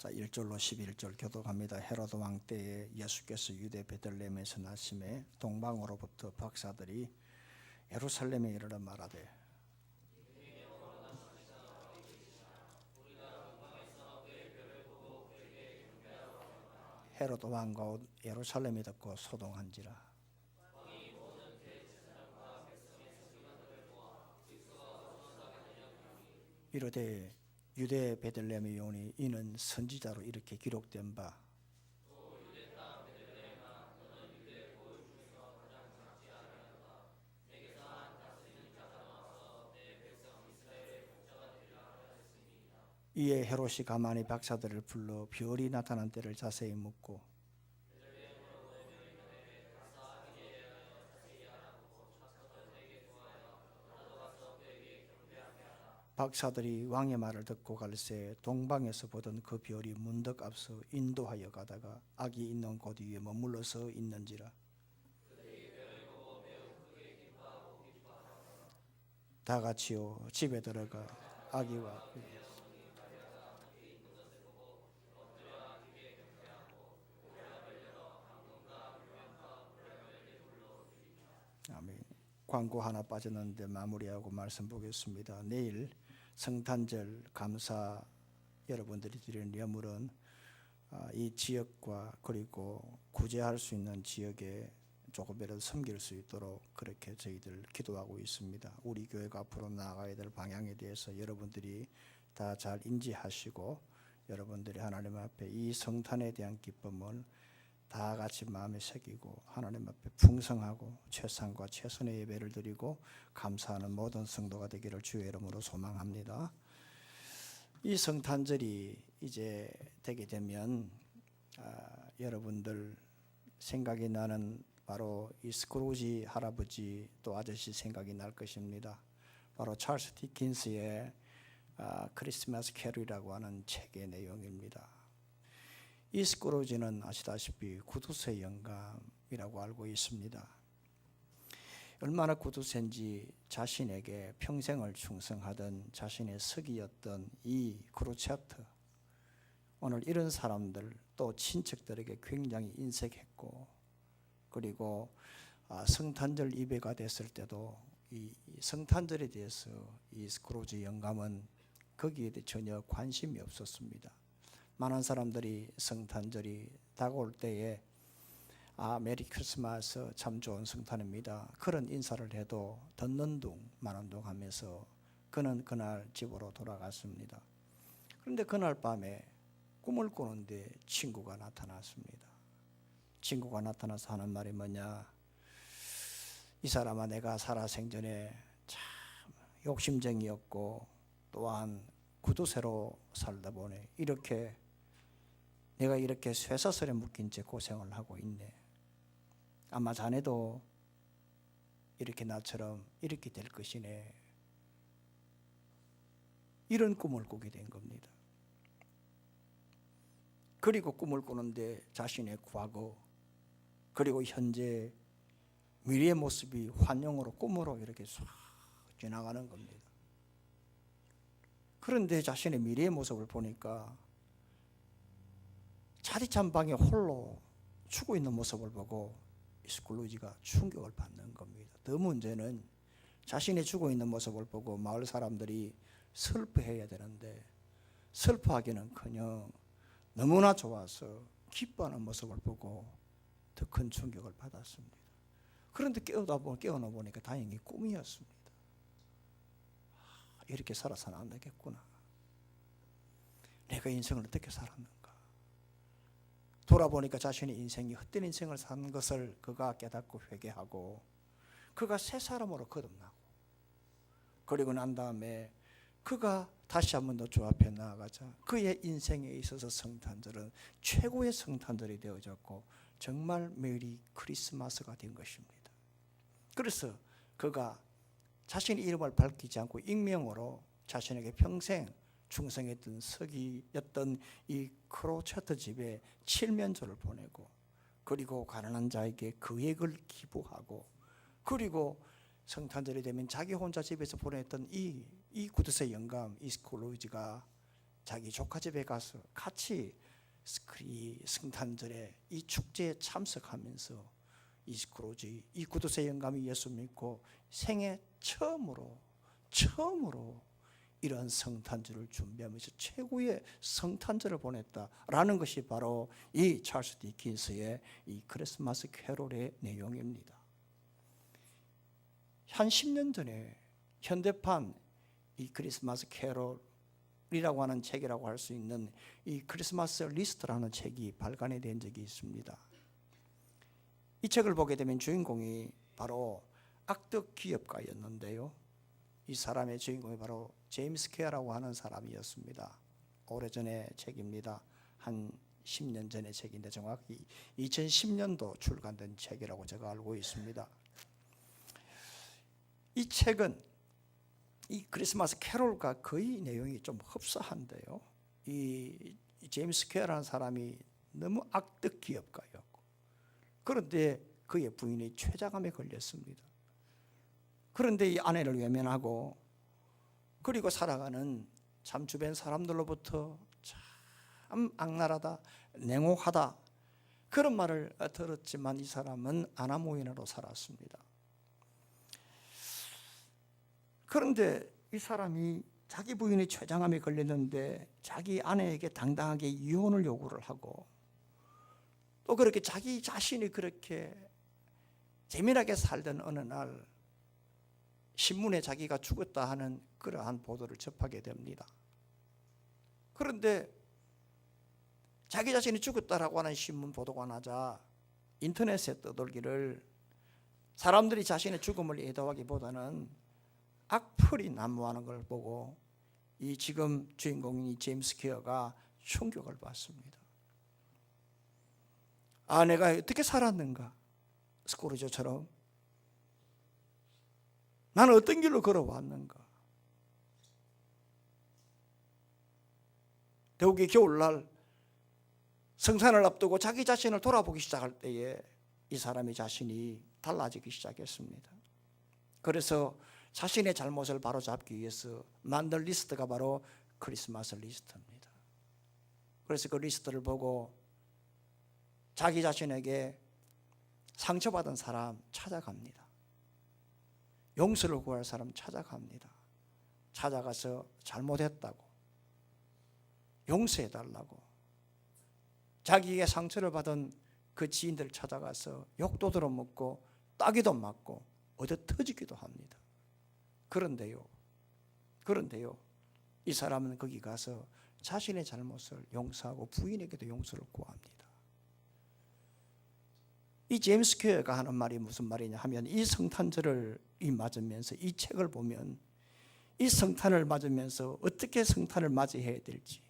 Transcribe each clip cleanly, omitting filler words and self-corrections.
자, 1절로 11절 교독합니다. 헤로드 왕 때에 예수께서 유대 베들레헴에서 나심에 동방으로부터 박사들이 예루살렘에 이르러 말하되 헤로드 왕과 온 예루살렘이 듣고 소동한지라. 이르되 유대 베들레헴의 요니 이는 선지자로 이렇게 기록된 바 이에 헤롯이 가만히 박사들을 불러 별이 나타난 때를 자세히 묻고 박사들이 왕의 말을 듣고 갈새 동방에서 보던 그 별이 문득 앞서 인도하여 가다가 악이 있는 곳 위에 머물러서 있는지라. 다 같이요 집에 들어가 아기와 아멘. 광고 하나 빠졌는데 마무리하고 말씀 보겠습니다. 내일 성탄절 감사 여러분들이 드리는 예물은 이 지역과 그리고 구제할 수 있는 지역에 조금이라도 섬길 수 있도록 그렇게 저희들 기도하고 있습니다. 우리 교회가 앞으로 나아가야 될 방향에 대해서 여러분들이 다 잘 인지하시고 여러분들이 하나님 앞에 이 성탄에 대한 기쁨을 다 같이 마음에 새기고 하나님 앞에 풍성하고 최상과 최선의 예배를 드리고 감사하는 모든 성도가 되기를 주의 이름으로 소망합니다. 이 성탄절이 이제 되게 되면 여러분들 생각이 나는 바로 이 스크루지 할아버지 또 아저씨 생각이 날 것입니다. 바로 찰스 디킨스의 크리스마스 캐롤이라고 하는 책의 내용입니다. 이 스크루지는 아시다시피 구두쇠 영감이라고 알고 있습니다. 얼마나 구두쇠인지 자신에게 평생을 충성하던 자신의 석이었던 이 크루체트, 오늘 이런 사람들 또 친척들에게 굉장히 인색했고 그리고 성탄절 이배가 됐을 때도 이 성탄절에 대해서 이 스크루지 영감은 거기에 대해 전혀 관심이 없었습니다. 많은 사람들이 성탄절이 다가올 때에 메리 크리스마스 참 좋은 성탄입니다. 그런 인사를 해도 듣는 둥 마는 둥 하면서 그는 그날 집으로 돌아갔습니다. 그런데 그날 밤에 꿈을 꾸는데 친구가 나타났습니다. 친구가 나타나서 하는 말이 뭐냐, 이 사람아 내가 살아생전에 참 욕심쟁이였고 또한 구두쇠로 살다 보니 내가 이렇게 쇠사슬에 묶인 채 고생을 하고 있네. 아마 자네도 이렇게 나처럼 이렇게 될 것이네. 이런 꿈을 꾸게 된 겁니다. 그리고 꿈을 꾸는데 자신의 과거 그리고 현재 미래의 모습이 환영으로 꿈으로 이렇게 싹 지나가는 겁니다. 그런데 자신의 미래의 모습을 보니까 차디찬 방에 홀로 죽어 있는 모습을 보고 스크루지가 충격을 받는 겁니다. 더 문제는 자신이 죽어 있는 모습을 보고 마을 사람들이 슬퍼해야 되는데 슬퍼하기는커녕 너무나 좋아서 기뻐하는 모습을 보고 더 큰 충격을 받았습니다. 그런데 깨어나 보니까 다행히 꿈이었습니다. 이렇게 살아서는 안 되겠구나. 내가 인생을 어떻게 살았는가. 돌아보니까 자신의 인생이 헛된 인생을 산 것을 그가 깨닫고 회개하고 그가 새 사람으로 거듭나고 그리고 난 다음에 그가 다시 한 번 더 주 앞에 나아가자 그의 인생에 있어서 성탄절은 최고의 성탄절이 되어졌고 정말 메리 크리스마스가 된 것입니다. 그래서 그가 자신의 이름을 밝히지 않고 익명으로 자신에게 평생 충성했던 서기였던 이 크루체트 집에 칠면조를 보내고 그리고 가난한 자에게 금액을 기부하고 그리고 성탄절이 되면 자기 혼자 집에서 보냈던 이 구두쇠 영감 이 스크루지가 자기 조카 집에 가서 같이 이 성탄절에 이 축제에 참석하면서 이 스크루지, 이 구두쇠 영감이 예수 믿고 생애 처음으로 이런 성탄절을 준비하면서 최고의 성탄절을 보냈다라는 것이 바로 이 찰스 디킨스의 이 크리스마스 캐롤의 내용입니다. 한 10년 전에 현대판 이 크리스마스 캐롤이라고 하는 책이라고 할 수 있는 이 크리스마스 리스트라는 책이 발간이 된 적이 있습니다. 이 책을 보게 되면 주인공이 바로 악덕 기업가였는데요, 이 사람의 주인공이 바로 제임스 케어라고 하는 사람이었습니다. 오래전의 책입니다. 한 10년 전의 책인데 정확히 2010년도 출간된 책이라고 제가 알고 있습니다. 이 책은 이 크리스마스 캐롤과 거의 내용이 좀 흡사한데요, 이 제임스 케어라는 사람이 너무 악덕 기업가였고, 그런데 그의 부인이 췌장암에 걸렸습니다. 그런데 이 아내를 외면하고 그리고 살아가는 참 주변 사람들로부터 참 악랄하다, 냉혹하다 그런 말을 들었지만 이 사람은 아나무인으로 살았습니다. 그런데 이 사람이 자기 부인이 췌장암에 걸렸는데 자기 아내에게 당당하게 이혼을 요구를 하고, 또 그렇게 자기 자신이 그렇게 재미나게 살던 어느 날 신문에 자기가 죽었다 하는 그러한 보도를 접하게 됩니다. 그런데 자기 자신이 죽었다라고 하는 신문 보도가 나자 인터넷에 떠돌기를 사람들이 자신의 죽음을 애도하기보다는 악플이 난무하는 걸 보고 이 지금 주인공인 제임스 케어가 충격을 받습니다. 아, 내가 어떻게 살았는가? 스크루지처럼 나는 어떤 길로 걸어왔는가? 더욱이 겨울날 성탄을 앞두고 자기 자신을 돌아보기 시작할 때에 이 사람의 자신이 달라지기 시작했습니다. 그래서 자신의 잘못을 바로잡기 위해서 만든 리스트가 바로 크리스마스 리스트입니다. 그래서 그 리스트를 보고 자기 자신에게 상처받은 사람 찾아갑니다. 용서를 구할 사람 찾아갑니다. 찾아가서 잘못했다고 용서해달라고, 자기에게 상처를 받은 그 지인들 찾아가서 욕도 들어먹고 따기도 맞고 얻어 터지기도 합니다. 그런데요, 이 사람은 거기 가서 자신의 잘못을 용서하고 부인에게도 용서를 구합니다. 이 제임스 케어가 하는 말이 무슨 말이냐 하면, 이 성탄절을 맞으면서 이 책을 보면 이 성탄을 맞으면서 어떻게 성탄을 맞이해야 될지,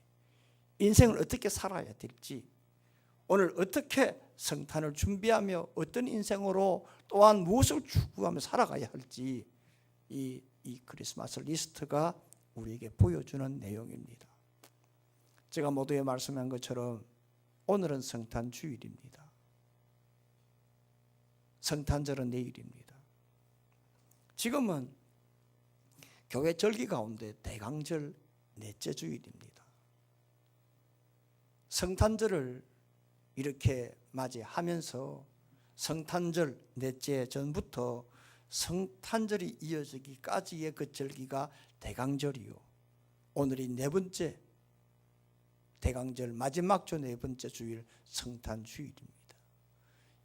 인생을 어떻게 살아야 될지, 오늘 어떻게 성탄을 준비하며 어떤 인생으로 또한 무엇을 추구하며 살아가야 할지 이 크리스마스 리스트가 우리에게 보여주는 내용입니다. 제가 모두에 말씀한 것처럼 오늘은 성탄 주일입니다. 성탄절은 내일입니다. 지금은 교회 절기 가운데 대강절 넷째 주일입니다. 성탄절을 이렇게 맞이하면서 성탄절 넷째 전부터 성탄절이 이어지기까지의 그 절기가 대강절이요, 오늘이 네 번째 대강절 마지막 주 네 번째 주일 성탄 주일입니다.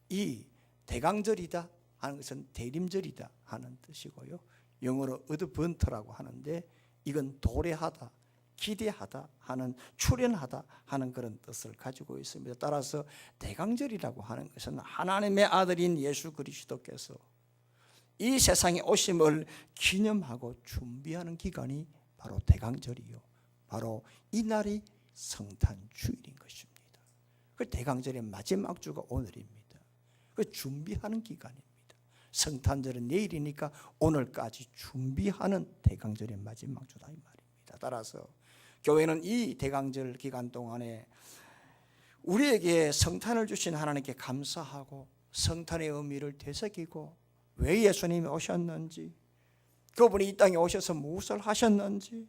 이 대강절이다 하는 것은 대림절이다 하는 뜻이고요, 영어로 어드번트라고 하는데 이건 도래하다, 기대하다 하는, 출현하다 하는 그런 뜻을 가지고 있습니다. 따라서 대강절이라고 하는 것은 하나님의 아들인 예수 그리스도께서 이 세상에 오심을 기념하고 준비하는 기간이 바로 대강절이요, 바로 이 날이 성탄 주일인 것입니다. 그 대강절의 마지막 주가 오늘입니다. 그 준비하는 기간입니다. 성탄절은 내일이니까 오늘까지 준비하는 대강절의 마지막 주다 이 말입니다. 따라서 교회는 이 대강절 기간 동안에 우리에게 성탄을 주신 하나님께 감사하고 성탄의 의미를 되새기고 왜 예수님이 오셨는지, 그분이 이 땅에 오셔서 무엇을 하셨는지,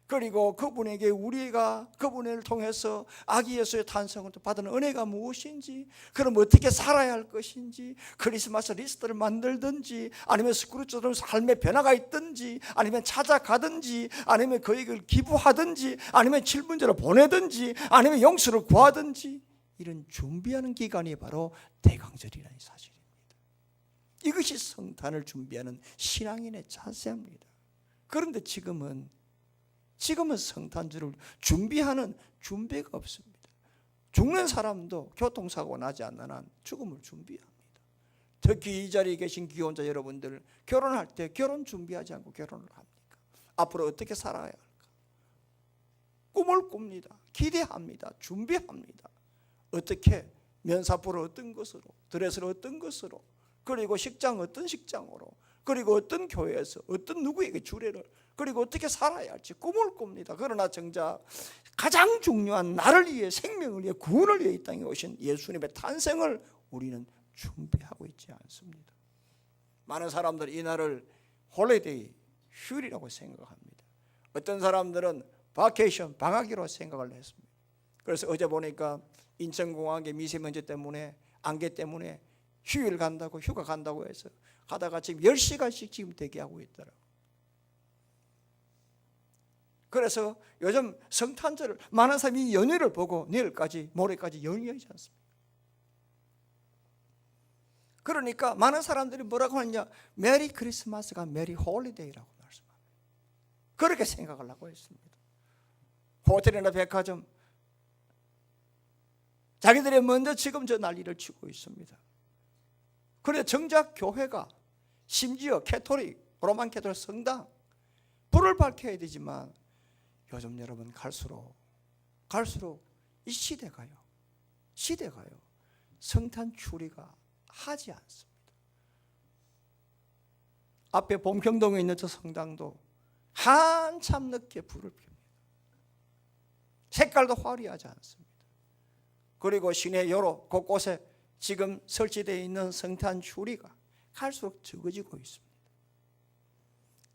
그리고 그분에게 우리가 그분을 통해서 아기 예수의 탄생을 받은 은혜가 무엇인지, 그럼 어떻게 살아야 할 것인지, 크리스마스 리스트를 만들든지, 아니면 스크루처럼 삶의 변화가 있든지, 아니면 찾아가든지, 아니면 그에게 기부하든지, 아니면 칠분제로 보내든지, 아니면 용서를 구하든지, 이런 준비하는 기간이 바로 대강절이라는 사실입니다. 이것이 성탄을 준비하는 신앙인의 자세입니다. 그런데 지금은 성탄절을 준비하는 준비가 없습니다. 죽는 사람도 교통사고 나지 않는 한 죽음을 준비합니다. 특히 이 자리에 계신 기혼자 여러분들, 결혼할 때 결혼 준비하지 않고 결혼을 합니까? 앞으로 어떻게 살아야 할까? 꿈을 꿉니다. 기대합니다. 준비합니다. 어떻게? 면사포를 어떤 것으로, 드레스를 어떤 것으로, 그리고 식장 어떤 식장으로, 그리고 어떤 교회에서 어떤 누구에게 주례를, 그리고 어떻게 살아야 할지 꿈을 꿉니다. 그러나 정작 가장 중요한 나를 위해, 생명을 위해, 구원을 위해 이 땅에 오신 예수님의 탄생을 우리는 준비하고 있지 않습니다. 많은 사람들이 이 날을 홀리데이, 휴일이라고 생각합니다. 어떤 사람들은 바케이션, 방학이라고 생각을 했습니다. 그래서 어제 보니까 인천공항에 미세먼지 때문에, 안개 때문에 휴일 간다고, 휴가 간다고 해서 가다가 지금 10시간씩 지금 대기하고 있더라고요. 그래서 요즘 성탄절을 많은 사람이 연휴를 보고 내일까지, 모레까지 연휴이지 않습니까? 그러니까 많은 사람들이 뭐라고 하느냐, 메리 크리스마스가 메리 홀리데이라고 말씀합니다. 그렇게 생각을 하고 있습니다. 호텔이나 백화점, 자기들이 먼저 지금 저 난리를 치고 있습니다. 그런데 정작 교회가, 심지어 캐토릭, 로만 캐토릭 성당 불을 밝혀야 되지만 요즘 여러분 갈수록 이 시대가요 성탄 추리가 하지 않습니다. 앞에 봉평동에 있는 저 성당도 한참 늦게 불을 핍니다. 색깔도 화려하지 않습니다. 그리고 시내 여러 곳곳에 지금 설치되어 있는 성탄 추리가 갈수록 적어지고 있습니다.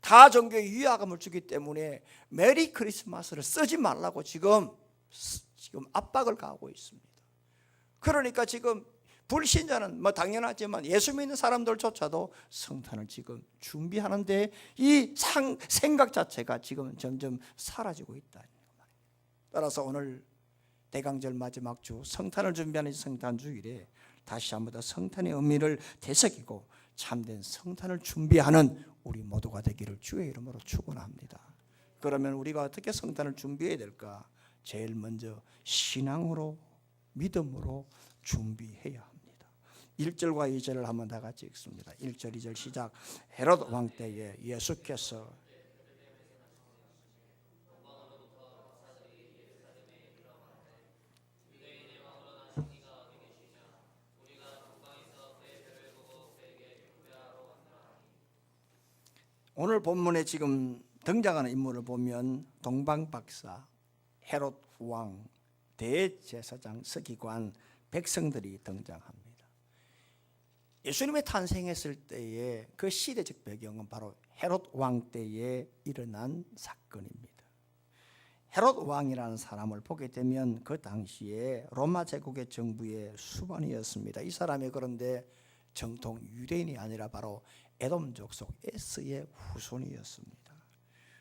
타 종교에 위화감을 주기 때문에 메리 크리스마스를 쓰지 말라고 지금 압박을 가하고 있습니다. 그러니까 지금 불신자는 뭐 당연하지만 예수 믿는 사람들조차도 성탄을 지금 준비하는데 이 생각 자체가 지금 점점 사라지고 있다. 따라서 오늘 대강절 마지막 주 성탄을 준비하는 성탄 주일에 다시 한번 더 성탄의 의미를 되새기고 참된 성탄을 준비하는 우리 모두가 되기를 주의 이름으로 축원합니다. 그러면 우리가 어떻게 성탄을 준비해야 될까? 제일 먼저 신앙으로, 믿음으로 준비해야 합니다. 1절과 2절을 한번 다 같이 읽습니다. 1절 2절 시작. 헤롯 왕 때에 예수께서 오늘 본문에 지금 등장하는 인물을 보면 동방박사, 헤롯 왕, 대제사장, 서기관, 백성들이 등장합니다. 예수님의 탄생했을 때의 그 시대적 배경은 바로 헤롯 왕 때에 일어난 사건입니다. 헤롯 왕이라는 사람을 보게 되면 그 당시에 로마 제국의 정부의 수반이었습니다. 이 사람이 그런데 정통 유대인이 아니라 바로 에돔 족속 에스의 후손이었습니다.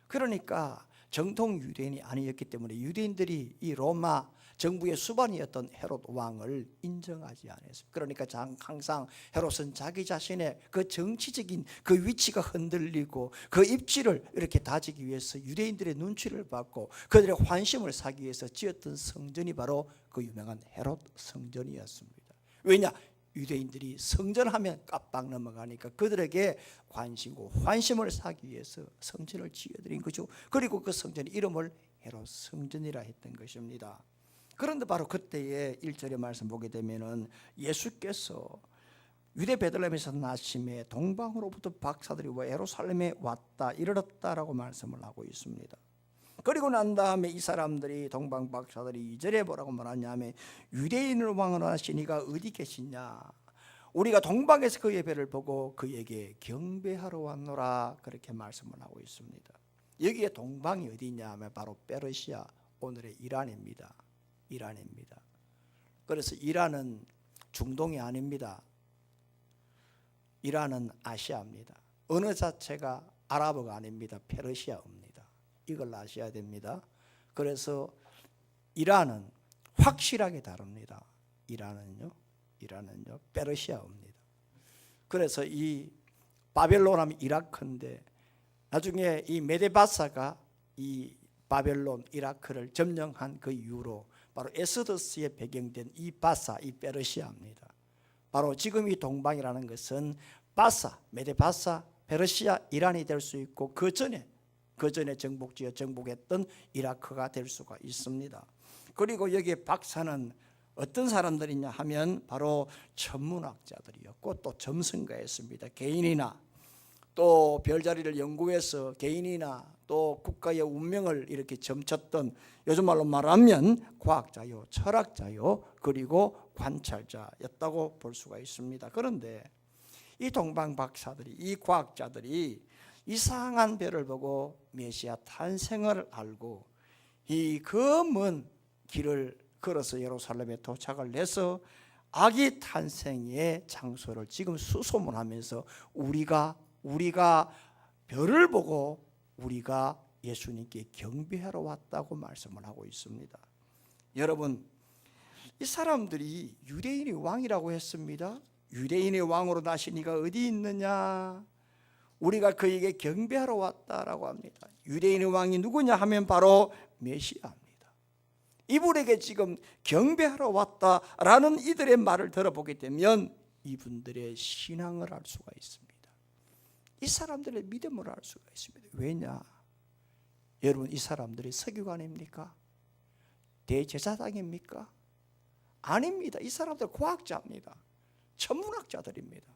그러니까 정통 유대인이 아니었기 때문에 유대인들이 이 로마 정부의 수반이었던 헤롯 왕을 인정하지 않았습니다. 그러니까 항상 헤롯은 자기 자신의 그 정치적인 그 위치가 흔들리고 그 입지를 이렇게 다지기 위해서 유대인들의 눈치를 받고 그들의 환심을 사기 위해서 지었던 성전이 바로 그 유명한 헤롯 성전이었습니다. 왜냐? 유대인들이 성전하면 깜빡 넘어가니까 그들에게 관심고 환심을 사기 위해서 성전을 지어드린 거죠. 그리고 그 성전의 이름을 헤롯 성전이라 했던 것입니다. 그런데 바로 그때의 1절의 말씀 보게 되면은 예수께서 유대 베들레헴에서 나심에 동방으로부터 박사들이 예루살렘에 왔다 이르렀다라고 말씀을 하고 있습니다. 그리고 난 다음에 이 사람들이 동방 박사들이 2절에 뭐라고 말하냐면 유대인을 왕으로 하신 이가 어디 계시냐, 우리가 동방에서 그의 배를 보고 그에게 경배하러 왔노라, 그렇게 말씀을 하고 있습니다. 여기에 동방이 어디냐 하면 바로 페르시아, 오늘의 이란입니다. 이란입니다. 그래서 이란은 중동이 아닙니다. 이란은 아시아입니다. 언어 자체가 아랍어가 아닙니다. 페르시아어입니다. 이걸 아셔야 됩니다. 그래서 이란은 확실하게 다릅니다. 이란은요 페르시아어입니다. 그래서 이 바벨론하면 이라크인데 나중에 이 메데바사가 이 바벨론 이라크를 점령한 그 이후로 바로 에스더스에 배경된 이 바사, 이 페르시아입니다. 바로 지금 이 동방이라는 것은 바사, 메데바사, 페르시아, 이란이 될 수 있고 그 전에 정복지어 정복했던 이라크가 될 수가 있습니다. 그리고 여기에 박사는 어떤 사람들이냐 하면 바로 천문학자들이었고 또 점성가였습니다. 개인이나 또 별자리를 연구해서 개인이나 또 국가의 운명을 이렇게 점쳤던, 요즘 말로 말하면 과학자요, 철학자요, 그리고 관찰자였다고 볼 수가 있습니다. 그런데 이 동방 박사들이, 이 과학자들이 이상한 별을 보고 메시아 탄생을 알고 이 검은 길을 걸어서 예루살렘에 도착을 해서 아기 탄생의 장소를 지금 수소문하면서 우리가 별을 보고 우리가 예수님께 경배하러 왔다고 말씀을 하고 있습니다. 여러분, 이 사람들이 유대인의 왕이라고 했습니다. 유대인의 왕으로 나신 이가 어디 있느냐? 우리가 그에게 경배하러 왔다라고 합니다. 유대인의 왕이 누구냐 하면 바로 메시아입니다. 이분에게 지금 경배하러 왔다라는 이들의 말을 들어보게 되면 이분들의 신앙을 알 수가 있습니다. 이 사람들의 믿음을 알 수가 있습니다. 왜냐? 여러분, 이 사람들이 서기관입니까? 대제사장입니까? 아닙니다. 이 사람들 과학자입니다. 천문학자들입니다.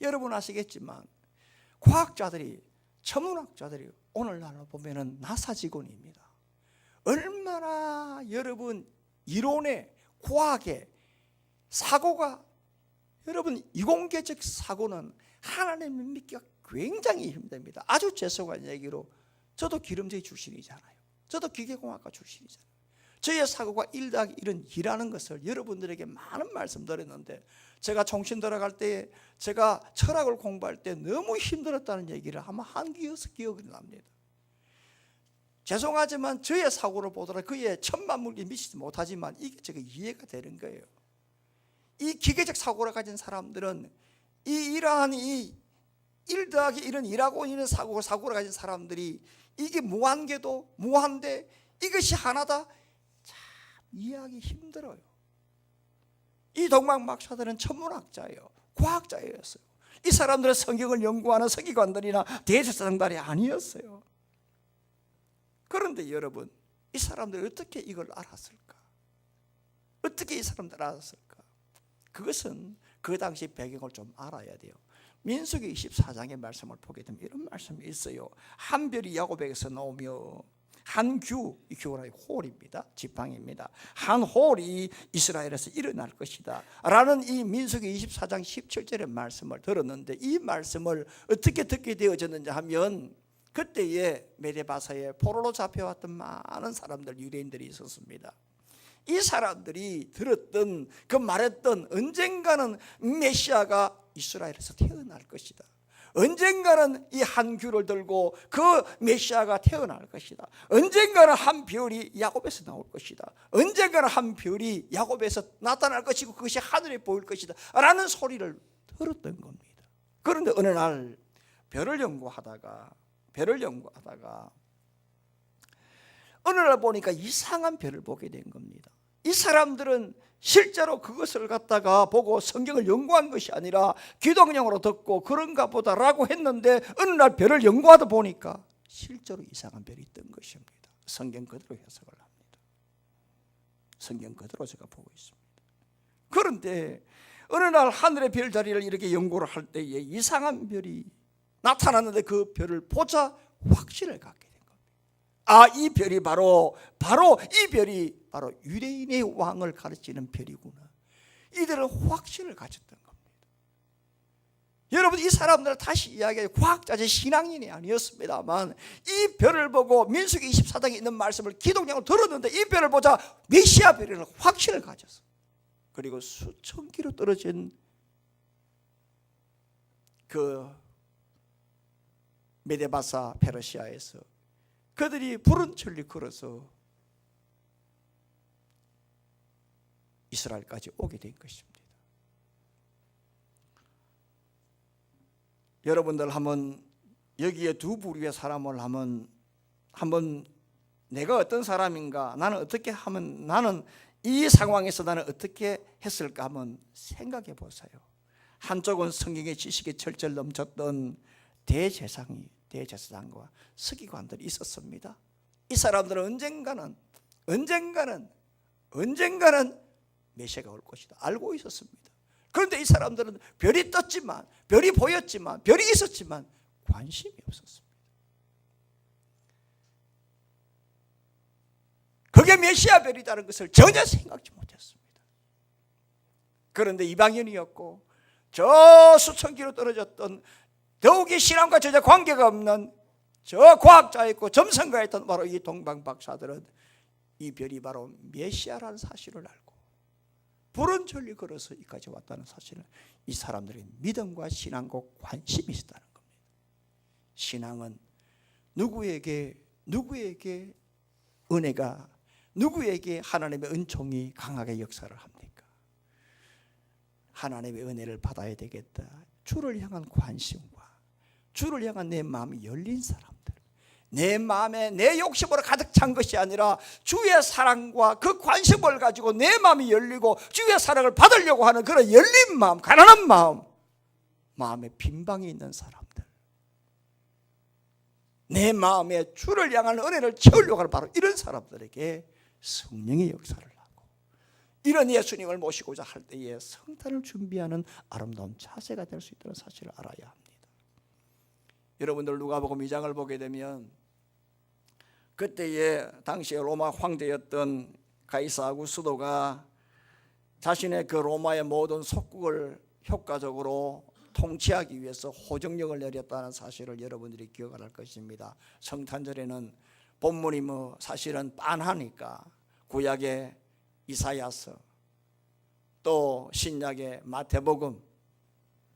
여러분 아시겠지만 과학자들이, 천문학자들이 오늘날로 보면은 나사 직원입니다. 얼마나 여러분 이론의, 과학의 사고가, 여러분 이공계적 사고는 하나님을 믿기가 굉장히 힘듭니다. 아주 죄송한 얘기로 저도 기름쟁이 출신이잖아요. 저도 기계공학과 출신이잖아요. 저의 사고가 1 더하기 1은 2라는 것을 여러분들에게 많은 말씀 드렸는데, 제가 총신 들어갈 때, 제가 철학을 공부할 때 너무 힘들었다는 얘기를 아마 한 귀여서 기억이 납니다. 죄송하지만 저의 사고를 보더라도 그의 천만물이 미치지 못하지만 이게 제가 이해가 되는 거예요. 이 기계적 사고를 가진 사람들은 이러한 이 1 더하기 1은 2라고 있는 사고를 가진 사람들이 이게 무한궤도, 무한대, 이것이 하나다, 참 이해하기 힘들어요. 이 동방 박사들은 천문학자예요. 과학자였어요. 이 사람들은 성경을 연구하는 서기관들이나 대제사장들이 아니었어요. 그런데 여러분, 이 사람들이 어떻게 이걸 알았을까? 어떻게 이 사람들 알았을까? 그것은 그 당시 배경을 좀 알아야 돼요. 민수기 24장의 말씀을 보게 되면 이런 말씀이 있어요. 한 별이 야곱에게서 나오며 한 규, 이 규가 홀입니다. 지팡입니다. 한 홀이 이스라엘에서 일어날 것이다 라는 이 민수기 24장 17절의 말씀을 들었는데, 이 말씀을 어떻게 듣게 되어졌는지 하면 그때에 메데바사에 포로로 잡혀왔던 많은 사람들, 유대인들이 있었습니다. 이 사람들이 들었던, 그 말했던 언젠가는 메시아가 이스라엘에서 태어날 것이다, 언젠가는 이 한 규를 들고 그 메시아가 태어날 것이다, 언젠가는 한 별이 야곱에서 나올 것이다, 언젠가는 한 별이 야곱에서 나타날 것이고 그것이 하늘에 보일 것이다 라는 소리를 들었던 겁니다. 그런데 어느 날 별을 연구하다가 어느 날 보니까 이상한 별을 보게 된 겁니다. 이 사람들은 실제로 그것을 갖다가 보고 성경을 연구한 것이 아니라 기독령으로 듣고 그런가 보다라고 했는데, 어느 날 별을 연구하다 보니까 실제로 이상한 별이 있던 것입니다. 성경 그대로 해석을 합니다. 성경 그대로 제가 보고 있습니다. 그런데 어느 날 하늘의 별자리를 이렇게 연구를 할 때에 이상한 별이 나타났는데 그 별을 보자 확신을 갖게 된 겁니다. 아, 이 별이 바로 이 별이 바로 유대인의 왕을 가르치는 별이구나. 이들은 확신을 가졌던 겁니다. 여러분, 이 사람들은 다시 이야기해요. 과학자적 신앙인이 아니었습니다만 이 별을 보고 민수기 24장에 있는 말씀을 기독령으로 들었는데 이 별을 보자 메시아 별이라는 확신을 가졌어. 그리고 수천 킬로 떨어진 그 메데바사 페르시아에서 그들이 푸른 천리 걸어서 이스라엘까지 오게 된 것입니다. 여러분들 한번 여기에 두 부류의 사람을 한번 내가 어떤 사람인가, 나는 어떻게 하면, 나는 이 상황에서 나는 어떻게 했을까 한번 생각해 보세요. 한쪽은 성경의 지식이 철철 넘쳤던 대제사장과 서기관들이 있었습니다. 이 사람들은 언젠가는 메시아가 올 것이다 알고 있었습니다. 그런데 이 사람들은 별이 떴지만, 별이 보였지만, 별이 있었지만 관심이 없었습니다. 그게 메시아 별이라는 것을 전혀 생각지 못했습니다. 그런데 이방인이었고 저 수천 킬로 떨어졌던 더욱이 신앙과 전혀 관계가 없는 저 과학자였고 점성가였던 바로 이 동방 박사들은 이 별이 바로 메시아라는 사실을 알고 푸른 천리 걸어서 이까지 왔다는 사실을 이 사람들의 믿음과 신앙과 관심이 있었다는 겁니다. 신앙은 누구에게 은혜가, 누구에게 하나님의 은총이 강하게 역사를 합니까? 하나님의 은혜를 받아야 되겠다. 주를 향한 관심과 주를 향한 내 마음이 열린 사람들, 내 마음에 내 욕심으로 가득 찬 것이 아니라 주의 사랑과 그 관심을 가지고 내 마음이 열리고 주의 사랑을 받으려고 하는 그런 열린 마음, 가난한 마음, 마음에 빈방이 있는 사람들, 내 마음에 주를 향한 은혜를 채우려고 하는 바로 이런 사람들에게 성령의 역사를 하고, 이런 예수님을 모시고자 할 때에 성탄을 준비하는 아름다운 자세가 될 수 있다는 사실을 알아야 합니다. 여러분들 누가복음 2장을 보게 되면 그때에 당시에 로마 황제였던 가이사 아구스도가 자신의 그 로마의 모든 속국을 효과적으로 통치하기 위해서 호정령을 내렸다는 사실을 여러분들이 기억할 것입니다. 성탄절에는 본문이 사실은 빤하니까 구약의 이사야서, 또 신약의 마태복음,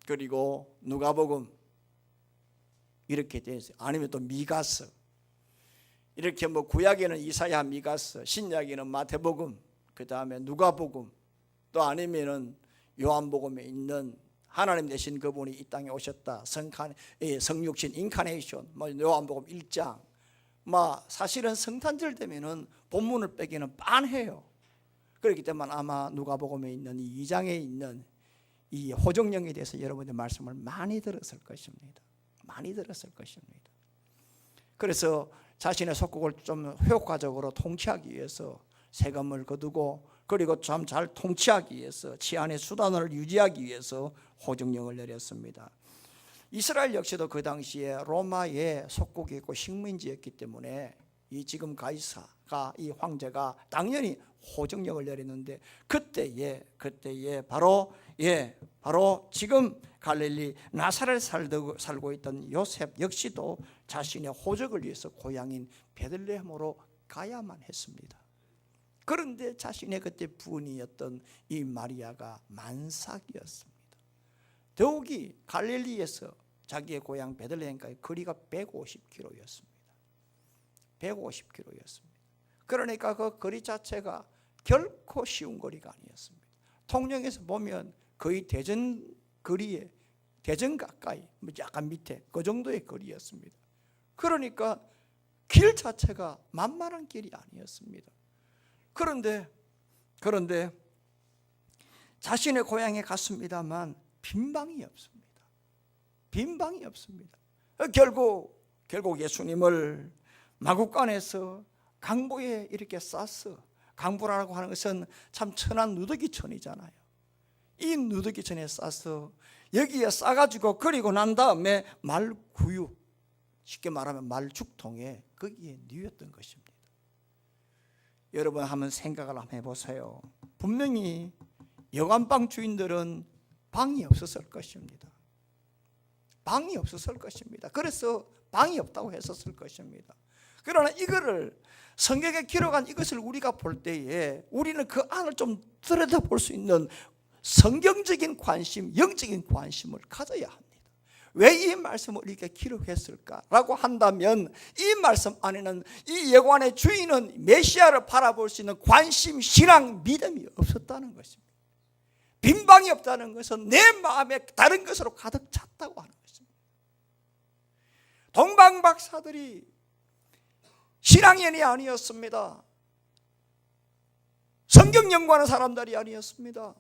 그리고 누가복음 이렇게 되어 있어요. 아니면 또 미가서, 이렇게 구약에는 이사야, 미가서, 신약에는 마태복음, 그 다음에 누가복음, 또 아니면은 요한복음에 있는 하나님 되신 그분이 이 땅에 오셨다, 성육신 인카네이션, 요한복음 1장, 사실은 성탄절 되면은 본문을 빼기는 빤해요. 그렇기 때문에 아마 누가복음에 있는 이 2장에 있는 이 호정령에 대해서 여러분의 말씀을 많이 들었을 것입니다. 그래서 자신의 속국을 좀 효과적으로 통치하기 위해서 세금을 거두고, 그리고 참 잘 통치하기 위해서 치안의 수단을 유지하기 위해서 호정령을 내렸습니다. 이스라엘 역시도 그 당시에 로마의 속국이었고 식민지였기 때문에 이 지금 가이사가, 이 황제가 당연히 호정령을 내렸는데, 그때에 바로 지금 갈릴리 나사렛에 살고 있던 요셉 역시도 자신의 호적을 위해서 고향인 베들레헴으로 가야만 했습니다. 그런데 자신의 그때 부인이었던 이 마리아가 만삭이었습니다. 더욱이 갈릴리에서 자기의 고향 베들레헴까지 거리가 150km였습니다. 그러니까 그 거리 자체가 결코 쉬운 거리가 아니었습니다. 통영에서 보면 거의 대전 거리에, 대전 가까이, 약간 밑에 그 정도의 거리였습니다. 그러니까 길 자체가 만만한 길이 아니었습니다. 그런데 자신의 고향에 갔습니다만 빈방이 없습니다. 결국 예수님을 마구간에서 강보에 이렇게 쌌어. 강보라고 하는 것은 참 천한 누더기천이잖아요. 이 누더기천에 싸서 여기에 싸가지고 그리고 난 다음에 말구유, 쉽게 말하면 말죽통에 거기에 뉘었던 것입니다. 여러분 한번 생각을 한번 해보세요. 분명히 여관방 주인들은 방이 없었을 것입니다. 방이 없었을 것입니다. 그래서 방이 없다고 했었을 것입니다. 그러나 이거를 성경에 기록한 이것을 우리가 볼 때에 우리는 그 안을 좀 들여다볼 수 있는 성경적인 관심, 영적인 관심을 가져야 합니다. 왜 이 말씀을 이렇게 기록했을까라고 한다면 이 말씀 안에는 이 예고안의 주인은 메시아를 바라볼 수 있는 관심, 신앙, 믿음이 없었다는 것입니다. 빈방이 없다는 것은 내 마음에 다른 것으로 가득 찼다고 하는 것입니다. 동방박사들이 신앙인이 아니었습니다. 성경 연구하는 사람들이 아니었습니다.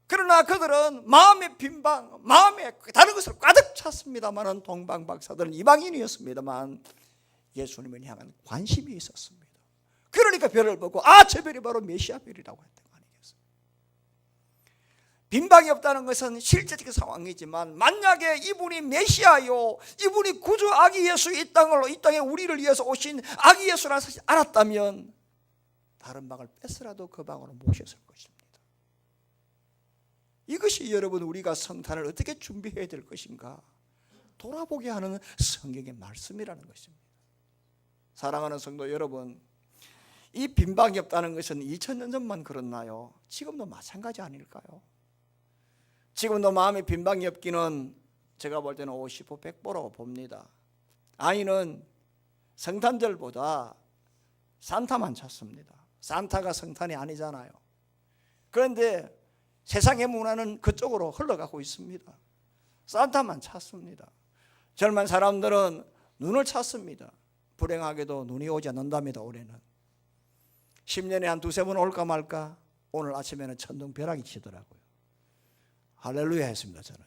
그러나 그들은 마음의 빈방, 마음에 다른 것을 가득 찼습니다만 동방박사들은 이방인이었습니다만 예수님을 향한 관심이 있었습니다. 그러니까 별을 보고 저 별이 바로 메시아 별이라고 했던 거 아니겠어요? 빈방이 없다는 것은 실제적인 상황이지만 만약에 이분이 메시아요, 이분이 구주 아기 예수 이 땅에 우리를 위해서 오신 아기 예수라는 사실을 알았다면 다른 방을 뺏으라도 그 방으로 모셨을 것입니다. 이것이 여러분 우리가 성탄을 어떻게 준비해야 될 것인가 돌아보게 하는 성경의 말씀이라는 것입니다. 사랑하는 성도 여러분, 이 빈방이 없다는 것은 2000년 전만 그렇나요? 지금도 마찬가지 아닐까요? 지금도 마음에 빈방이 없기는 제가 볼 때는 50호 100호라고 봅니다. 아이는 성탄절보다 산타만 찾습니다. 산타가 성탄이 아니잖아요. 그런데 세상의 문화는 그쪽으로 흘러가고 있습니다. 산타만 찾습니다. 젊은 사람들은 눈을 찾습니다. 불행하게도 눈이 오지 않는답니다. 올해는 10년에 한 두세 번 올까 말까. 오늘 아침에는 천둥벼락이 치더라고요. 할렐루야 했습니다. 저는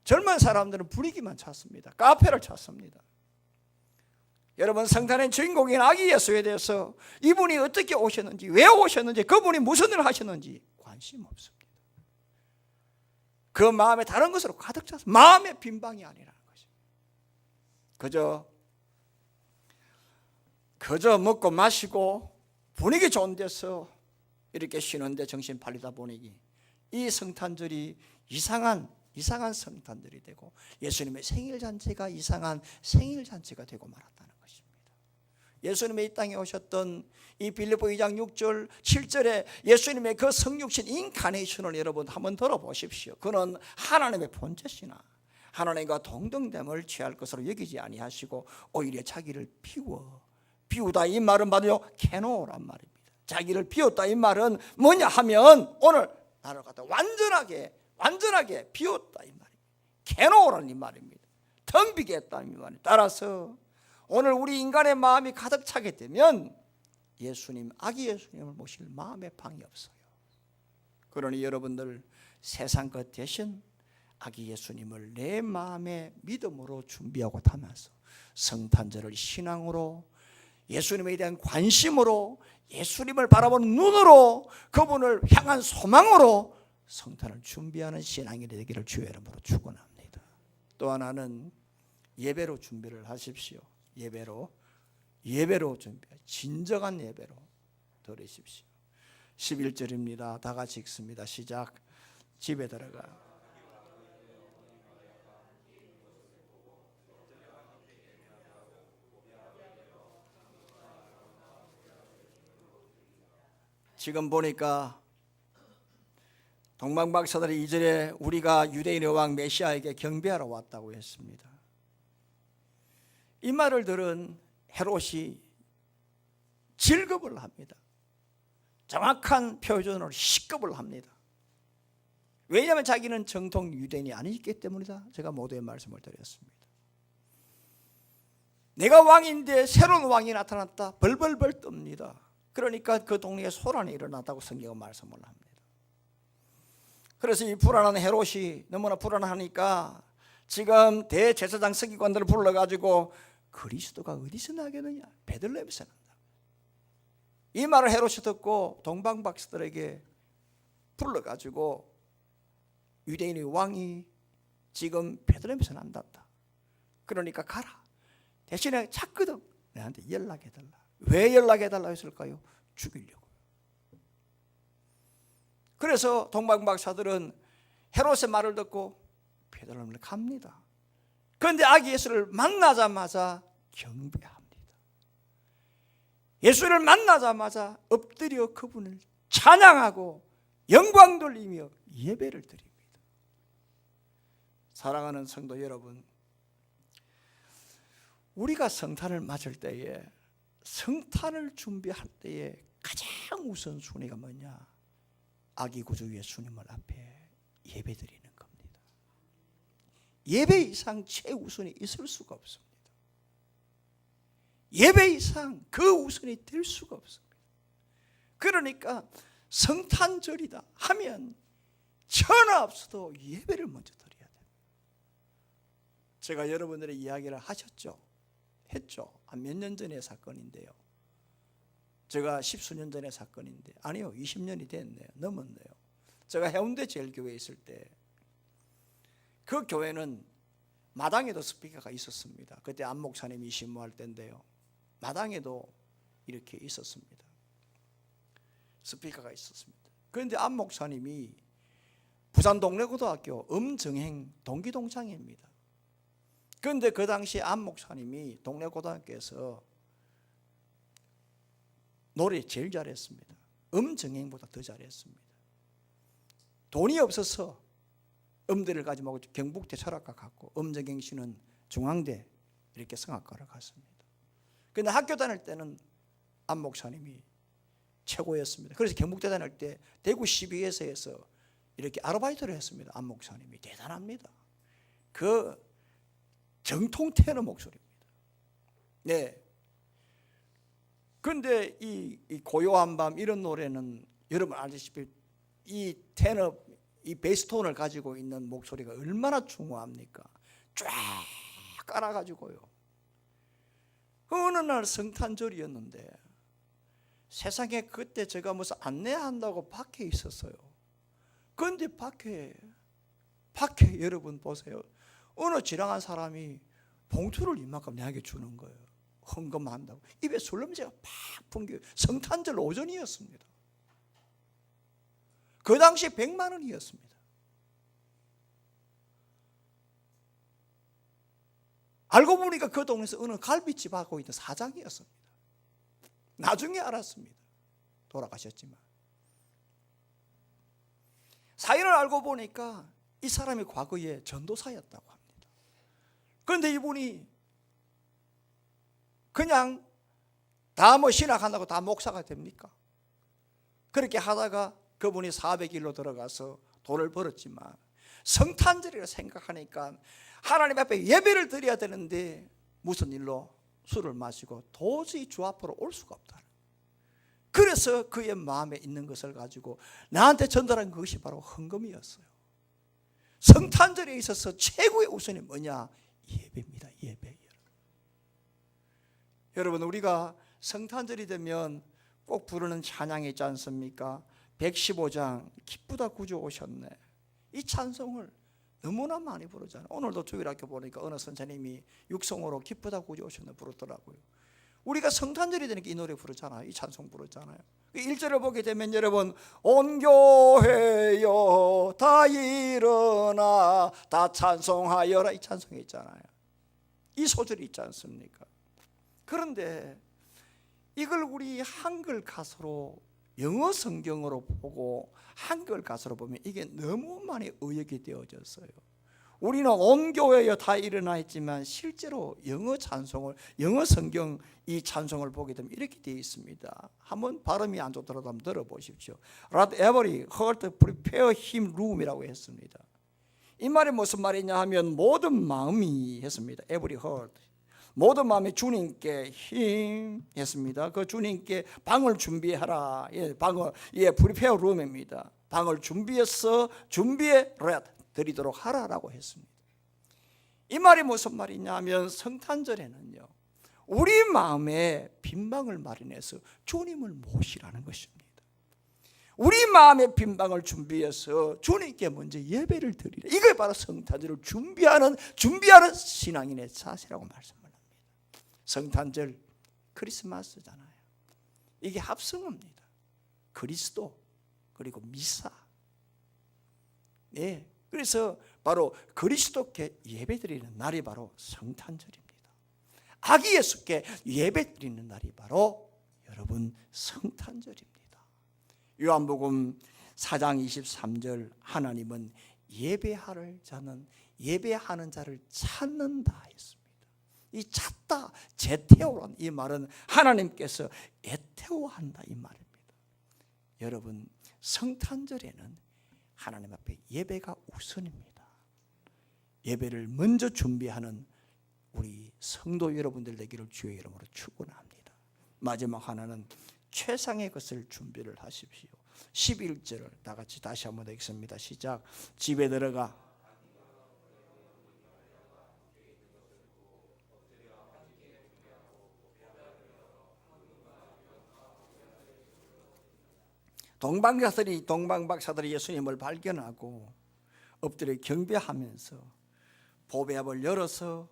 젊은 사람들은 분위기만 찾습니다. 카페를 찾습니다. 여러분, 성탄의 주인공인 아기 예수에 대해서 이분이 어떻게 오셨는지, 왜 오셨는지, 그분이 무슨 일을 하셨는지 관심 없습니다. 그 마음에 다른 것으로 가득 차서 마음의 빈방이 아니라는 것입니다. 그저 먹고 마시고 분위기 좋은 데서 이렇게 쉬는데 정신 팔리다 보니 이 성탄절이 이상한 성탄절이 되고 예수님의 생일잔치가 이상한 생일잔치가 되고 말았다는 것입니다. 예수님의 이 땅에 오셨던 이 빌립보 2장 6절 7절에 예수님의 그 성육신 인카네이션을 여러분 한번 들어보십시오. 그는 하나님의 본체시나 하나님과 동등됨을 취할 것으로 여기지 아니하시고 오히려 자기를 비우다. 이 말은 바로 케노란 말입니다. 자기를 비웠다. 이 말은 뭐냐 하면 오늘 나를 갖다 완전하게 비웠다 이 말입니다. 케노라는 이 말입니다. 텅 비게 했다는 이 말입니다. 따라서 오늘 우리 인간의 마음이 가득 차게 되면 예수님, 아기 예수님을 모실 마음의 방이 없어요. 그러니 여러분들 세상 것 대신 아기 예수님을 내 마음의 믿음으로 준비하고 타면서 성탄절을 신앙으로, 예수님에 대한 관심으로, 예수님을 바라보는 눈으로, 그분을 향한 소망으로 성탄을 준비하는 신앙이 되기를 주의 이름으로 축원합니다. 또 하나는 예배로 준비를 하십시오. 예배로 준비, 진정한 예배로 드리십시오. 11절입니다. 다 같이 읽습니다. 시작. 집에 들어가 지금 보니까 동방박사들이 2절에 우리가 유대인의 왕 메시아에게 경배하러 왔다고 했습니다. 이 말을 들은 헤롯이 질겁을 합니다. 정확한 표현으로 시겁을 합니다. 왜냐하면 자기는 정통 유대인이 아니기 때문이다. 제가 모두의 말씀을 드렸습니다. 내가 왕인데 새로운 왕이 나타났다. 벌벌벌 뜹니다. 그러니까 그 동네에 소란이 일어났다고 성경은 말씀을 합니다. 그래서 이 불안한 헤롯이 너무나 불안하니까 지금 대제사장 서기관들을 불러가지고 그리스도가 어디서 나겠느냐? 베들레헴에서 난다. 이 말을 헤롯이 듣고 동방박사들에게 불러가지고 유대인의 왕이 지금 베들레헴에서 난단다. 그러니까 가라. 대신에 찾거든 내한테 연락해달라. 왜 연락해달라 했을까요? 죽이려고. 그래서 동방박사들은 헤롯의 말을 듣고 베들레헴을 갑니다. 그런데 아기 예수를 만나자마자 경배합니다. 예수를 만나자마자 엎드려 그분을 찬양하고 영광 돌리며 예배를 드립니다. 사랑하는 성도 여러분, 우리가 성탄을 맞을 때에, 성탄을 준비할 때에 가장 우선순위가 뭐냐? 아기 구주 예수님을 앞에 예배드리는 겁니다. 예배 이상 최우선이 있을 수가 없습니다. 예배 이상 그 우선이 될 수가 없습니다. 그러니까 성탄절이다 하면 전화 없어도 예배를 먼저 드려야 돼요. 제가 여러분들의 이야기를 하셨죠? 했죠? 몇 년 전의 사건인데요. 제가 10수년 전의 사건인데, 아니요, 20년이 됐네요. 넘었네요. 제가 해운대 제일교회에 있을 때 그 교회는 마당에도 스피커가 있었습니다. 그때 안 목사님이 신무할 때인데요. 마당에도 이렇게 있었습니다. 스피커가 있었습니다. 그런데 안 목사님이 부산 동래고등학교 음정행 동기동창입니다. 그런데 그 당시 안 목사님이 동래고등학교에서 노래 제일 잘했습니다. 음정행보다 더 잘했습니다. 돈이 없어서 음대를 가지 말고 경북대 철학과 갔고, 음정행 씨는 중앙대 이렇게 성악과를 갔습니다. 그런데 학교 다닐 때는 안 목사님이 최고였습니다. 그래서 경북대 다닐 때 대구 12에서에서 이렇게 아르바이트를 했습니다. 안 목사님이 대단합니다. 그 정통 테너 목소리입니다. 네. 그런데 이 고요한 밤 이런 노래는 여러분 알다시피 이 테너, 이 베이스톤을 가지고 있는 목소리가 얼마나 중요합니까? 쫙 깔아가지고요. 어느 날 성탄절이었는데 세상에 그때 제가 무슨 안내한다고 밖에 있었어요. 그런데 밖에 여러분 보세요. 어느 지랑한 사람이 봉투를 이만큼 내게 주는 거예요. 헌금한다고. 입에 술 냄새가 팍 풍겨요. 성탄절 오전이었습니다. 그 당시 100만 원이었습니다. 알고 보니까 그 동네에서 어느 갈비집 하고 있는 사장이었습니다. 나중에 알았습니다. 돌아가셨지만. 사연을 알고 보니까 이 사람이 과거에 전도사였다고 합니다. 그런데 이분이 그냥 다 신학한다고 다 목사가 됩니까? 그렇게 하다가 그분이 400일로 들어가서 돈을 벌었지만 성탄절이라 생각하니까 하나님 앞에 예배를 드려야 되는데 무슨 일로 술을 마시고 도저히 주 앞으로 올 수가 없다. 그래서 그의 마음에 있는 것을 가지고 나한테 전달한 것이 바로 헌금이었어요. 성탄절에 있어서 최고의 우선이 뭐냐? 예배입니다. 예배. 여러분, 우리가 성탄절이 되면 꼭 부르는 찬양이 있지 않습니까? 115장 기쁘다 구주 오셨네. 이 찬송을 너무나 많이 부르잖아요. 오늘도 주일학교 보니까 어느 선생님이 육성으로 기쁘다 구주 오셨네 부르더라고요. 우리가 성탄절이 되니까 이 노래 부르잖아요. 이 찬송 부르잖아요. 1절을 보게 되면 여러분, 온 교회여 다 일어나 다 찬송하여라, 이 찬송이 있잖아요. 이 소절이 있지 않습니까? 그런데 이걸 우리 한글 가사로, 영어 성경으로 보고 한글 가사로 보면 이게 너무 많이 의역이 되어졌어요. 우리는 온 교회여 다 일어나 있지만 실제로 영어 찬송을, 영어 성경 이 찬송을 보게 되면 이렇게 되어 있습니다. 한번 발음이 안 좋더라도 한번 들어보십시오. Let every heart prepare him room이라고 했습니다. 이 말이 무슨 말이냐 하면 모든 마음이 했습니다. Every heart, 모든 마음이 주님께 힘 했습니다. 그 주님께 방을 준비하라. 방을, prepare room입니다. 방을 준비해서 준비해 드리도록 하라라고 했습니다. 이 말이 무슨 말이냐 하면 성탄절에는요, 우리 마음에 빈방을 마련해서 주님을 모시라는 것입니다. 우리 마음의 빈방을 준비해서 주님께 먼저 예배를 드리라. 이게 바로 성탄절을 준비하는 신앙인의 자세라고 말씀을 합니다. 성탄절 크리스마스잖아요. 이게 합성어입니다. 그리스도 그리고 미사. 네. 그래서 바로 그리스도께 예배드리는 날이 바로 성탄절입니다. 아기 예수께 예배드리는 날이 바로 여러분 성탄절입니다. 요한복음 4장 23절 하나님은 예배하는 자를 찾는다 했습니다. 이 찾다, 제테오란 이 말은 하나님께서 에테오한다 이 말입니다. 여러분 성탄절에는 하나님 앞에 예배가 우선입니다. 예배를 먼저 준비하는 우리 성도 여러분들 되기를 주의 이름으로 축원합니다. 마지막 하나는 최상의 것을 준비를 하십시오. 11절을 다 같이 다시 한번 읽습니다. 시작. 집에 들어가 동방박사들이 예수님을 발견하고 엎드려 경배하면서 보배압을 열어서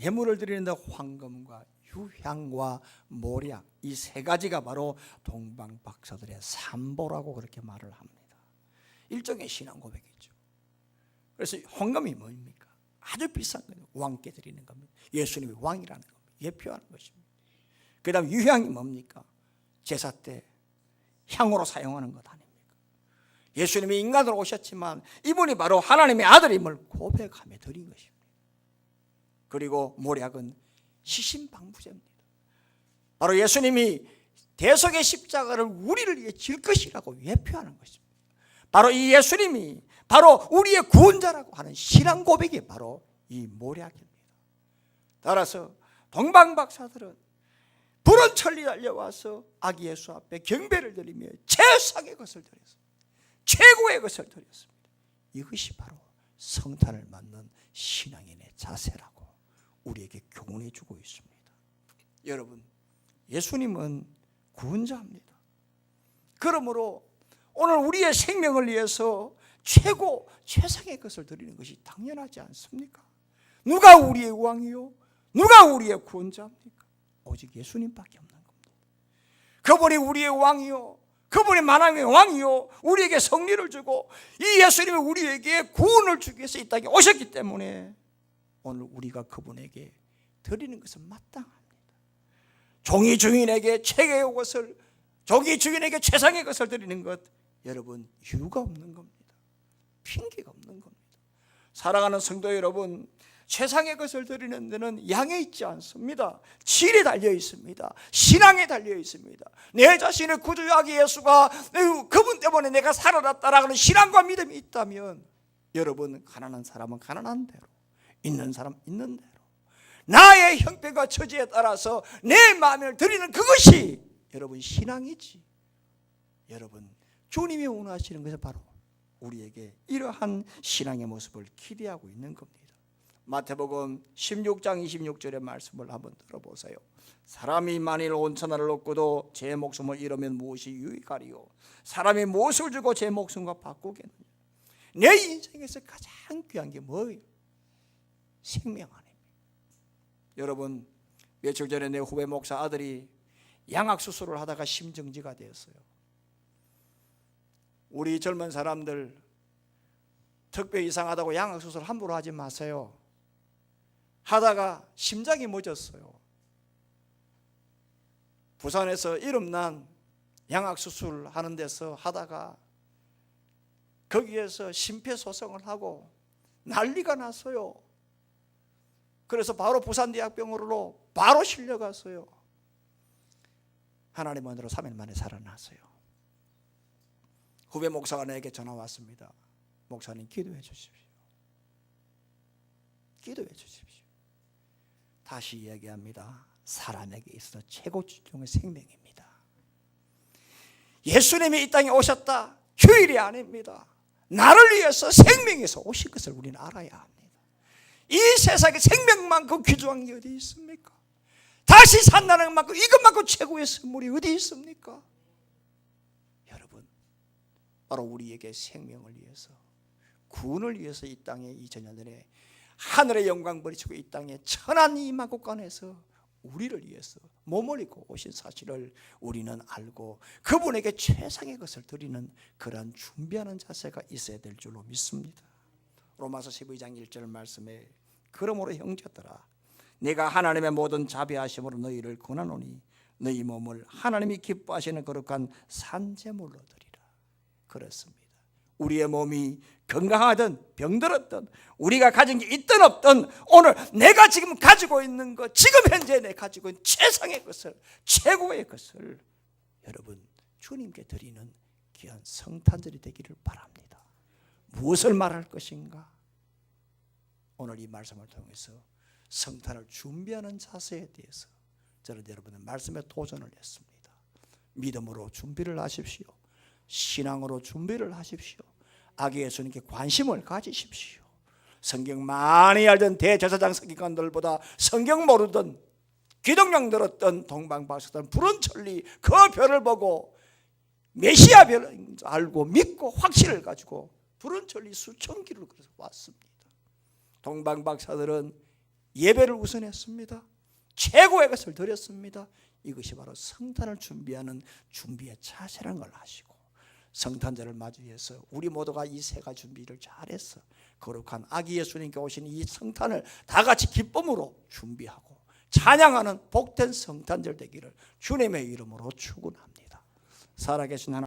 예물을 드리는데 황금과 유향과 모략 이 세 가지가 바로 동방박사들의 삼보라고 그렇게 말을 합니다. 일종의 신앙 고백이죠. 그래서 황금이 뭡니까? 아주 비싼 거예요. 왕께 드리는 겁니다. 예수님이 왕이라는 겁니다. 예표하는 것입니다. 그 다음 유향이 뭡니까? 제사 때 향으로 사용하는 것 아닙니까? 예수님이 인간으로 오셨지만 이분이 바로 하나님의 아들임을 고백하며 드린 것입니다. 그리고 모략은 시신방부제입니다. 바로 예수님이 대속의 십자가를 우리를 위해 질 것이라고 예표하는 것입니다. 바로 이 예수님이 바로 우리의 구원자라고 하는 신앙 고백이 바로 이 모략입니다. 따라서 동방박사들은 푸른 천리 달려와서 아기 예수 앞에 경배를 드리며 최상의 것을 드렸습니다. 최고의 것을 드렸습니다. 이것이 바로 성탄을 맞는 신앙인의 자세라고 우리에게 교훈해 주고 있습니다. 여러분, 예수님은 구원자입니다. 그러므로 오늘 우리의 생명을 위해서 최상의 것을 드리는 것이 당연하지 않습니까? 누가 우리의 왕이요? 누가 우리의 구원자입니까? 오직 예수님밖에 없는 겁니다. 그분이 우리의 왕이요, 그분이 만왕의 왕이요, 우리에게 승리를 주고 이 예수님이 우리에게 구원을 주기 위해서 이 땅에 오셨기 때문에 오늘 우리가 그분에게 드리는 것은 마땅합니다. 종이 주인에게 최고의 것을, 종이 주인에게 최상의 것을 드리는 것, 여러분 이유가 없는 겁니다. 핑계가 없는 겁니다. 사랑하는 성도 여러분, 최상의 것을 드리는 데는 양에 있지 않습니다. 질에 달려 있습니다. 신앙에 달려 있습니다. 내 자신을 구주하기 예수가 그분 때문에 내가 살아났다라는 신앙과 믿음이 있다면 여러분, 가난한 사람은 가난한 대로, 있는 사람은 있는 대로 나의 형편과 처지에 따라서 내 마음을 드리는 그것이 여러분 신앙이지. 여러분, 주님이 원하시는 것은 바로 우리에게 이러한 신앙의 모습을 기대하고 있는 겁니다. 마태복음 16장 26절의 말씀을 한번 들어보세요. 사람이 만일 온 천하를 얻고도 제 목숨을 잃으면 무엇이 유익하리요? 사람이 무엇을 주고 제 목숨과 바꾸겠느냐? 내 인생에서 가장 귀한 게 뭐예요? 생명 아닙니까? 여러분, 며칠 전에 내 후배 목사 아들이 양악 수술을 하다가 심정지가 되었어요. 우리 젊은 사람들 특별히 이상하다고 양악 수술 함부로 하지 마세요. 하다가 심장이 멎었어요. 부산에서 이름난 양악 수술 하는 데서 하다가 거기에서 심폐소생을 하고 난리가 났어요. 그래서 바로 부산대학병원으로 바로 실려갔어요. 하나님의 은혜로 3일 만에 살아났어요. 후배 목사가 내게 전화 왔습니다. 목사님, 기도해 주십시오. 기도해 주십시오. 다시 이야기합니다. 사람에게 있어서 최고 중의 생명입니다. 예수님이 이 땅에 오셨다, 휴일이 아닙니다. 나를 위해서 생명에서 오신 것을 우리는 알아야 합니다. 이 세상에 생명만큼 귀중한 게 어디 있습니까? 다시 산다는 만큼 이것만큼 최고의 선물이 어디 있습니까? 여러분, 바로 우리에게 생명을 위해서, 구원을 위해서 이 땅에 2000년 전에 하늘의 영광 버리시고 이 땅에 천한 이마국간에서 우리를 위해서 몸을 입고 오신 사실을 우리는 알고 그분에게 최상의 것을 드리는 그러한 준비하는 자세가 있어야 될 줄로 믿습니다. 로마서 12장 1절 말씀에 그러므로 형제들아 내가 하나님의 모든 자비하심으로 너희를 권하노니 너희 몸을 하나님이 기뻐하시는 거룩한 산제물로 드리라. 그렇습니다. 우리의 몸이 건강하든 병들었든 우리가 가진 게 있든 없든 오늘 내가 지금 가지고 있는 것, 지금 현재 내가 가지고 있는 최상의 것을, 최고의 것을 여러분 주님께 드리는 귀한 성탄절이 되기를 바랍니다. 무엇을 말할 것인가? 오늘 이 말씀을 통해서 성탄을 준비하는 자세에 대해서 저는 여러분의 말씀에 도전을 했습니다. 믿음으로 준비를 하십시오. 신앙으로 준비를 하십시오. 아기 예수님께 관심을 가지십시오. 성경 많이 알던 대제사장 서기관들보다 성경 모르던 기독령 들었던 동방박사들 푸른천리 그 별을 보고 메시아 별을 알고 믿고 확신을 가지고 푸른천리 수천 길을 걸어서 왔습니다. 동방박사들은 예배를 우선했습니다. 최고의 것을 드렸습니다. 이것이 바로 성탄을 준비하는 준비의 자세라는 걸 아시고 성탄절을 맞이해서 우리 모두가 이 세 가지 준비를 잘해서 거룩한 아기 예수님께 오신 이 성탄을 다 같이 기쁨으로 준비하고 찬양하는 복된 성탄절 되기를 주님의 이름으로 축원합니다. 살아계신 하나님